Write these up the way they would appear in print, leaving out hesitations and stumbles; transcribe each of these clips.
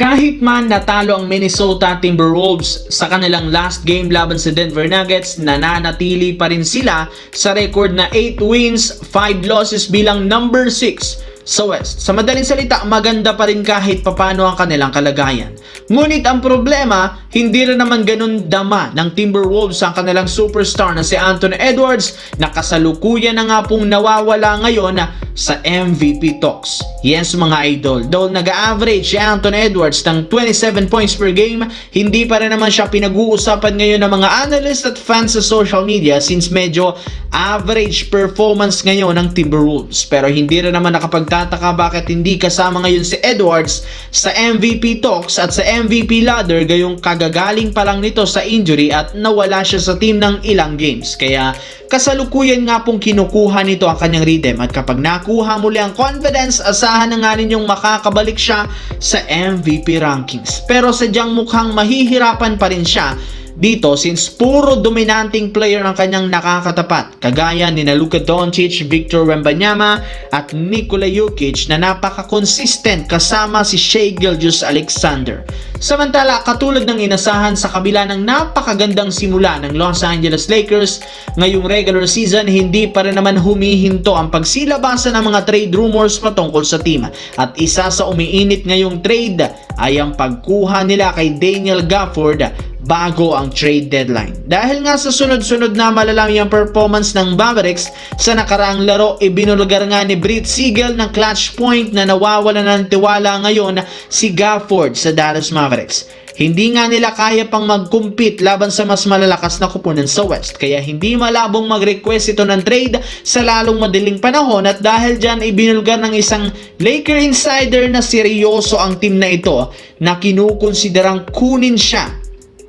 Kahit man natalo ang Minnesota Timberwolves sa kanilang last game laban sa Denver Nuggets, nananatili pa rin sila sa record na 8 wins, 5 losses bilang number 6 sa West. Sa madaling salita, maganda pa rin kahit papano ang kanilang kalagayan. Ngunit ang problema, hindi rin naman ganun dama ng Timberwolves ang kanilang superstar na si Anthony Edwards na kasalukuyan na nga pong nawawala ngayon sa MVP talks. Yes mga idol, though nag-average si Anthony Edwards ng 27 points per game, hindi pa rin naman siya pinag-uusapan ngayon ng mga analysts at fans sa social media since medyo average performance ngayon ng Timberwolves. Pero hindi rin naman nakapagtataka bakit hindi kasama ngayon si Edwards sa MVP talks at sa MVP ladder, gayong kagagaling pa lang nito sa injury at nawala siya sa team ng ilang games. Kaya kasalukuyan nga pong kinukuha nito ang kanyang rhythm at kapag nakuha muli ang confidence, asahan na nga ninyong makakabalik siya sa MVP rankings. Pero sadyang mukhang mahihirapan pa rin siya dito since puro dominanting player ang kanyang nakakatapat, kagaya ni Luka Doncic, Victor Wembanyama at Nikola Jokic na napaka-consistent kasama si Shai Gilgeous-Alexander. Samantala, katulad ng inasahan sa kabila ng napakagandang simula ng Los Angeles Lakers ngayong regular season, hindi pa rin naman humihinto ang pagsilabasa ng mga trade rumors patungkol sa team. At isa sa umiinit ngayong trade ay ang pagkuha nila kay Daniel Gafford bago ang trade deadline. Dahil nga sa sunod-sunod na malalamang performance ng Mavericks sa nakaraang laro, ibinulgar nga ni Brett Siegel ng clutch point na nawawala ng tiwala ngayon si Gafford sa Dallas Mavericks. Hindi nga nila kaya pang mag-compete laban sa mas malalakas na kupunan sa West, kaya hindi malabong mag-request ito ng trade sa lalong madaling panahon. At dahil dyan, ibinulgar ng isang Laker insider na seryoso ang team na ito na kinukonsiderang kunin siya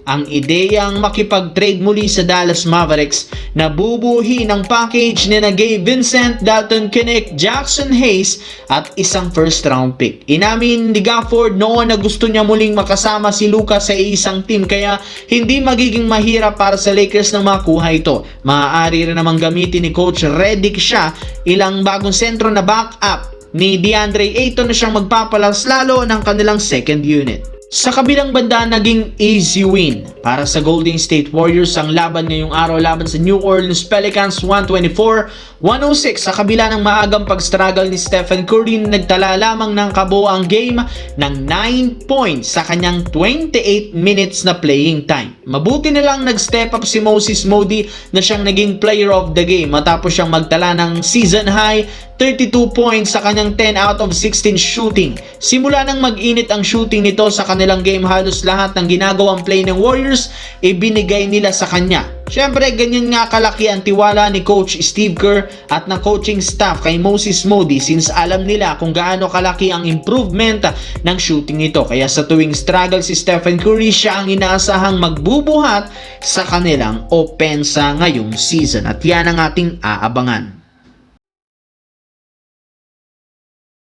ang ideyang makipag-trade muli sa Dallas Mavericks na bubuhi ng package ni Gabe Vincent, Dalton Knecht, Jackson Hayes at isang first round pick. Inamin ni Gafford noon na gusto niya muling makasama si Luka sa isang team, kaya hindi magiging mahirap para sa Lakers na makuha ito. Maaari rin namang gamitin ni Coach Redick siya, ilang bagong sentro na backup ni DeAndre Ayton na siyang magpapalas lalo ng kanilang second unit. Sa kabilang banda, naging easy win para sa Golden State Warriors ang laban ngayong araw laban sa New Orleans Pelicans, 124-106 sa kabila ng maagang pag-struggle ni Stephen Curry na nagtala lamang ng kabuoang game ng 9 points sa kanyang 28 minutes na playing time. Mabuti na lang nag-step up si Moses Moody na siyang naging player of the game matapos siyang magtala ng season high 32 points sa kanyang 10 out of 16 shooting. Simula nang mag-init ang shooting nito sa kanilang game, halos lahat ng ginagawang play ng Warriors ibinigay nila sa kanya. Syempre, ganyan nga kalaki ang tiwala ni Coach Steve Kerr at ng coaching staff kay Moses Moody since alam nila kung gaano kalaki ang improvement ng shooting nito. Kaya sa tuwing struggle si Stephen Curry, siya ang inaasahang magbubuhat sa kanilang opensa ngayong season at yan ang ating aabangan.